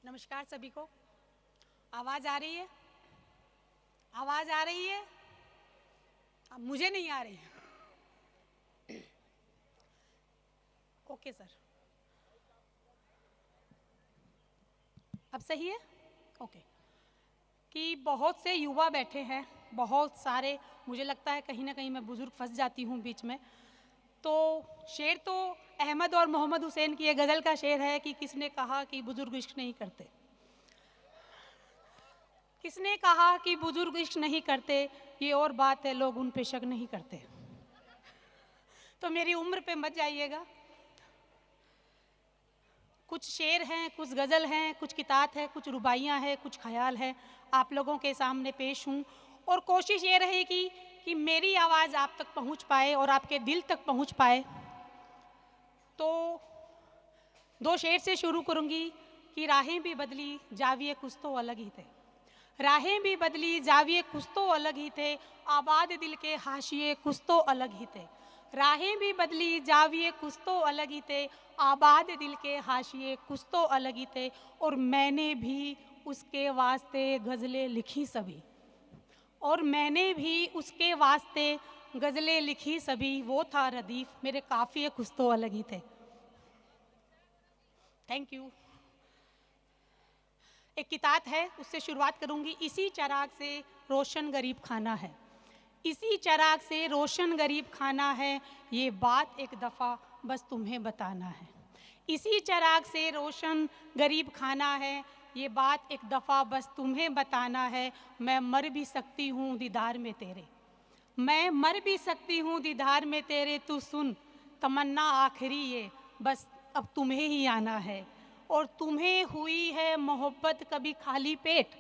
नमस्कार सभी को। आवाज आ रही है? आवाज आ रही है? अब मुझे नहीं आ रही है। ओके सर, अब सही है? ओके। कि बहुत से युवा बैठे हैं, बहुत सारे, मुझे लगता है कहीं ना कहीं मैं बुजुर्ग फंस जाती हूँ बीच में। तो शेर तो अहमद और मोहम्मद हुसैन की एक गज़ल का शेर है कि किसने कहा कि बुजुर्ग इश्क नहीं करते। किसने कहा कि बुजुर्ग इश्क नहीं करते, ये और बात है, लोग उन पे शक नहीं करते। तो मेरी उम्र पे मत जाइएगा। कुछ शेर हैं, कुछ गज़ल हैं, कुछ किताब है, कुछ रुबाइयाँ हैं, कुछ ख्याल है, आप लोगों के सामने पेश हूँ। और कोशिश ये रहेगी कि मेरी आवाज़ आप तक पहुँच पाए और आपके दिल तक पहुँच पाए। तो दो शेर से शुरू करूँगी कि राहें भी बदली, जाविये कुछ तो अलग ही थे। राहें भी बदली, जाविये कुछ तो अलग ही थे, आबाद दिल के हाशिए कुछ तो अलग ही थे। राहें भी बदली, जाविये कुछ तो अलग ही थे, आबाद दिल के हाशिए कुछ तो अलग ही थे। और मैंने भी उसके वास्ते गज़लें लिखी सभी, और मैंने भी उसके वास्ते गज़लें लिखी सभी। वो था रदीफ, मेरे काफ़िए कुछ तो अलग ही थे। Thank you. एक किताब है, उससे शुरुआत करूंगी। इसी चराग से रोशन गरीब खाना है, इसी चराग से रोशन गरीब खाना है, ये बात एक दफ़ा बस तुम्हें बताना है। इसी चराग से रोशन गरीब खाना है, ये बात एक दफ़ा बस तुम्हें बताना है। मैं मर भी सकती हूँ दीदार में तेरे, मैं मर भी सकती हूँ दीदार में तेरे। तू सुन तमन्ना आखिरी ये, बस अब तुम्हें ही आना है। और तुम्हें हुई है मोहब्बत कभी खाली पेट,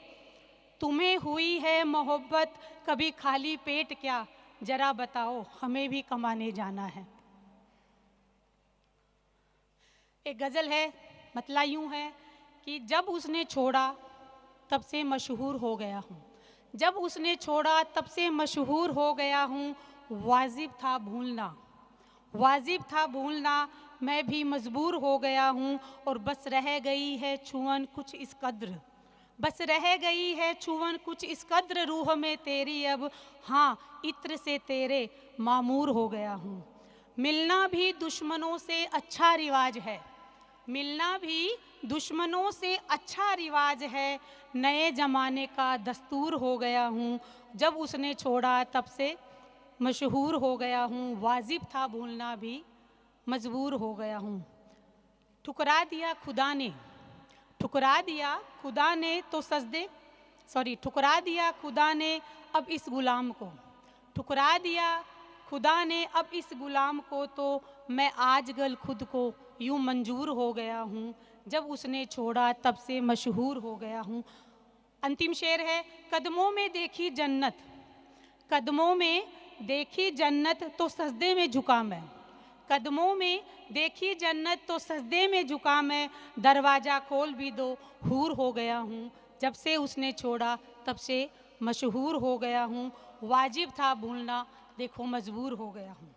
तुम्हें हुई है मोहब्बत कभी खाली पेट क्या, जरा बताओ हमें भी कमाने जाना है। एक गज़ल है, मतला यूं है कि जब उसने छोड़ा तब से मशहूर हो गया हूँ, जब उसने छोड़ा तब से मशहूर हो गया हूँ। वाजिब था भूलना, वाजिब था भूलना, मैं भी मजबूर हो गया हूँ। और बस रह गई है छुअन कुछ इस कद्र, बस रह गई है छुअन कुछ इस कद्र रूह में तेरी अब। हाँ इत्र से तेरे मामूर हो गया हूँ। मिलना भी दुश्मनों से अच्छा रिवाज है, मिलना भी दुश्मनों से अच्छा रिवाज है, नए ज़माने का दस्तूर हो गया हूँ। जब उसने छोड़ा तब से मशहूर हो गया हूँ, वाजिब था भूलना भी मजबूर हो गया हूँ। ठुकरा दिया खुदा ने, ठुकरा दिया खुदा ने तो सजदे, ठुकरा दिया खुदा ने अब इस गुलाम को, ठुकरा दिया खुदा ने अब इस गुलाम को। तो मैं आजकल खुद को यूं मंजूर हो गया हूँ, जब उसने छोड़ा तब से मशहूर हो गया हूँ। अंतिम शेर है, कदमों में देखी जन्नत, कदमों में देखी जन्नत तो सजदे में झुका मैं, कदमों में देखी जन्नत तो सजदे में झुका मैं। दरवाज़ा खोल भी दो हूर हो गया हूँ, जब से उसने छोड़ा तब से मशहूर हो गया हूँ। वाजिब था भूलना, देखो मजबूर हो गया हूँ।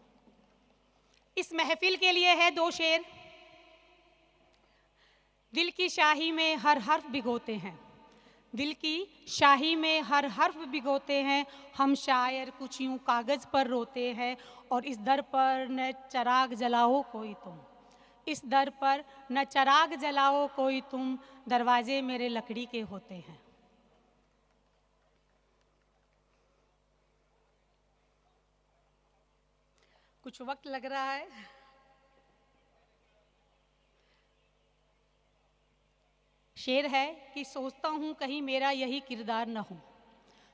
इस महफिल के लिए है दो शेर। दिल की शाही में हर हर्फ भिगोते हैं, दिल की शाही में हर हर्फ भिगोते हैं, हम शायर कुछ यूं कागज़ पर रोते हैं। और इस दर पर न चराग जलाओ कोई तुम, इस दर पर न चराग जलाओ कोई तुम, दरवाजे मेरे लकड़ी के होते हैं। कुछ वक्त लग रहा है। शेर है कि सोचता हूँ कहीं मेरा यही किरदार न हो,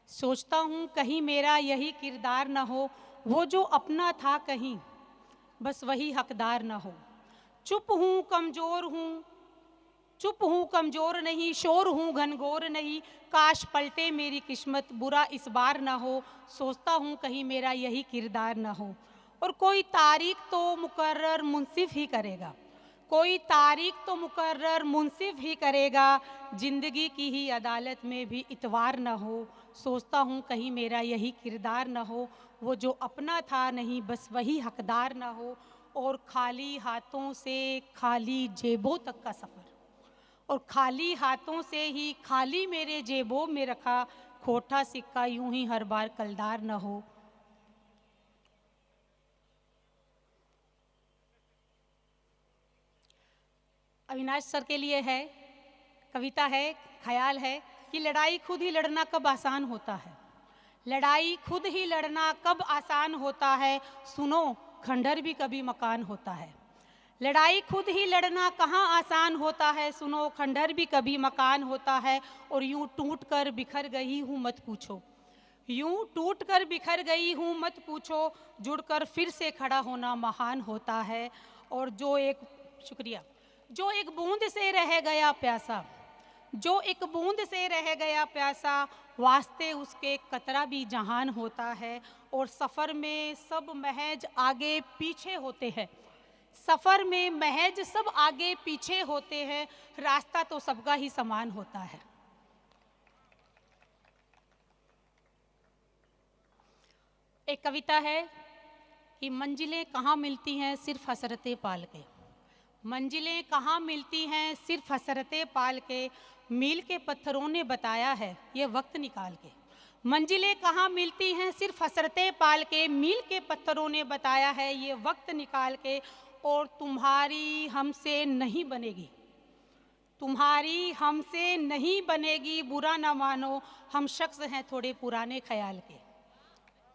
सोचता हूँ कहीं मेरा यही किरदार न हो, वो जो अपना था कहीं बस वही हकदार न हो। चुप हूँ कमज़ोर हूँ, चुप हूँ कमज़ोर नहीं, शोर हूँ घनघोर नहीं, काश पलटे मेरी किस्मत बुरा इस बार न हो। सोचता हूँ कहीं मेरा यही किरदार न हो। और कोई तारीख तो मुकर्रर मुंसिफ ही करेगा, कोई तारीख तो मुकर्रर मुंसिफ ही करेगा, जिंदगी की ही अदालत में भी इतवार न हो। सोचता हूँ कहीं मेरा यही किरदार न हो, वो जो अपना था नहीं बस वही हकदार न हो। और खाली हाथों से खाली जेबों तक का सफ़र, और खाली हाथों से ही खाली मेरे जेबों में रखा खोटा सिक्का यूं ही हर बार कलदार न हो। अविनाश सर के लिए है, कविता है, ख्याल है कि लड़ाई खुद ही लड़ना कब आसान होता है, लड़ाई खुद ही लड़ना कब आसान होता है, सुनो खंडर भी कभी मकान होता है। लड़ाई खुद ही लड़ना कहाँ आसान होता है, सुनो खंडर भी कभी मकान होता है। और यूं टूट कर बिखर गई हूँ मत पूछो, यूं टूट कर बिखर गई हूँ मत पूछो, जुड़कर फिर से खड़ा होना महान होता है। और जो एक, शुक्रिया, जो एक बूंद से रह गया प्यासा, जो एक बूंद से रह गया प्यासा, वास्ते उसके कतरा भी जहान होता है। और सफ़र में सब महज आगे पीछे होते हैं, सफ़र में महज सब आगे पीछे होते हैं, रास्ता तो सबका ही समान होता है। एक कविता है कि मंजिलें कहाँ मिलती हैं सिर्फ हसरतें पाल के, मंजिलें कहाँ मिलती हैं सिर्फ हसरतें पाल के, मील के पत्थरों ने बताया है ये वक्त निकाल के। मंजिलें कहाँ मिलती हैं सिर्फ हसरतें पाल के, मील के पत्थरों ने बताया है ये वक्त निकाल के। और तुम्हारी हमसे नहीं बनेगी, तुम्हारी हमसे नहीं बनेगी, बुरा ना मानो हम शख्स हैं थोड़े पुराने ख्याल के।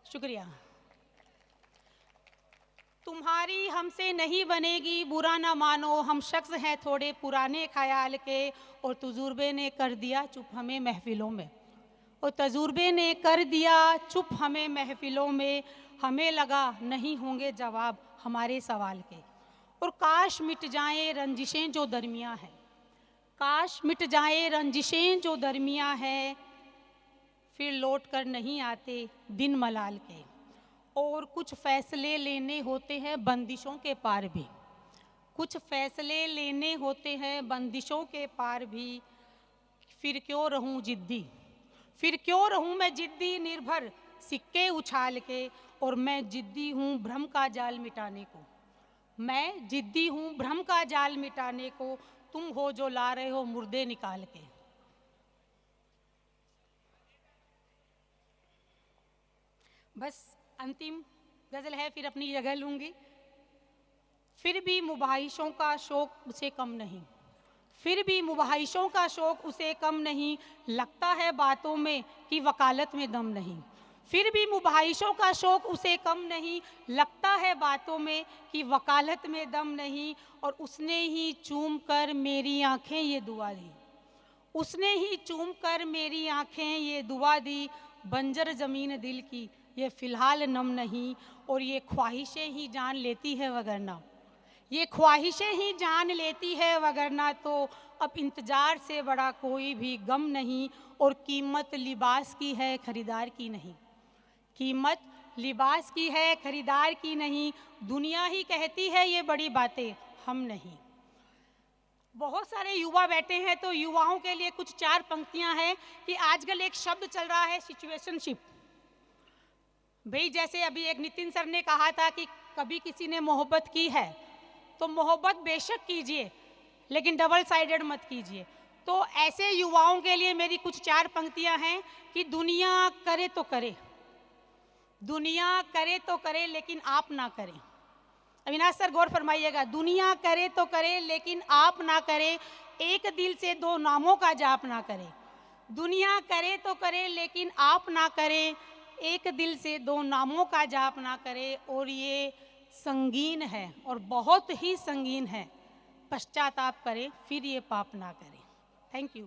शुक्रिया। तुम्हारी हमसे नहीं बनेगी, बुरा ना मानो हम शख्स हैं थोड़े पुराने ख्याल के। और तजुर्बे ने कर दिया चुप हमें महफिलों में, और तजुर्बे ने कर दिया चुप हमें महफिलों में, हमें लगा नहीं होंगे जवाब हमारे सवाल के। और काश मिट जाएं रंजिशें जो दरमियाँ हैं, काश मिट जाएं रंजिशें जो दरमियाँ हैं, फिर लौट कर नहीं आते दिन मलाल के। और कुछ फैसले लेने होते हैं बंदिशों के पार भी, कुछ फैसले लेने होते हैं बंदिशों के पार भी, फिर क्यों रहूं जिद्दी, फिर क्यों रहूं मैं जिद्दी निर्भर सिक्के उछाल के। और मैं जिद्दी हूँ भ्रम का जाल मिटाने को, मैं जिद्दी हूँ भ्रम का जाल मिटाने को, तुम हो जो ला रहे हो मुर्दे निकाल के। बस अंतिम गजल है, फिर अपनी जगह लूंगी। फिर भी मुबाहिशों का शौक उसे कम नहीं, फिर भी मुबाहिशों का शौक उसे कम नहीं, लगता है बातों में कि वकालत में दम नहीं। फिर भी मुबाहिशों का शौक उसे कम नहीं, लगता है बातों में कि वकालत में दम नहीं। और उसने ही चूम कर मेरी आंखें ये दुआ दी, उसने ही चूम कर मेरी आंखें ये दुआ दी, बंजर ज़मीन दिल की ये फ़िलहाल नम नहीं। और ये ख्वाहिशें ही जान लेती है वगरना, ये ख्वाहिशें ही जान लेती है वगरना, तो अब इंतज़ार से बड़ा कोई भी गम नहीं। और कीमत लिबास की है खरीदार की नहीं, कीमत लिबास की है खरीदार की नहीं, दुनिया ही कहती है ये बड़ी बातें हम नहीं। बहुत सारे युवा बैठे हैं, तो युवाओं के लिए कुछ 4 पंक्तियां हैं कि आजकल एक शब्द चल रहा है सिचुएशनशिप। भाई जैसे अभी एक नितिन सर ने कहा था कि कभी किसी ने मोहब्बत की है तो मोहब्बत बेशक कीजिए, लेकिन डबल साइडेड मत कीजिए। तो ऐसे युवाओं के लिए मेरी कुछ 4 पंक्तियां हैं कि दुनिया करे तो करे, दुनिया करे तो करे लेकिन आप ना करें। अविनाश सर गौर फरमाइएगा, दुनिया करे तो करे लेकिन आप ना करें, एक दिल से 2 नामों का जाप ना करें। दुनिया करे तो करे लेकिन आप ना करें, एक दिल से 2 नामों का जाप ना करें। और ये संगीन है और बहुत ही संगीन है, पश्चाताप करें फिर ये पाप ना करें। Thank you.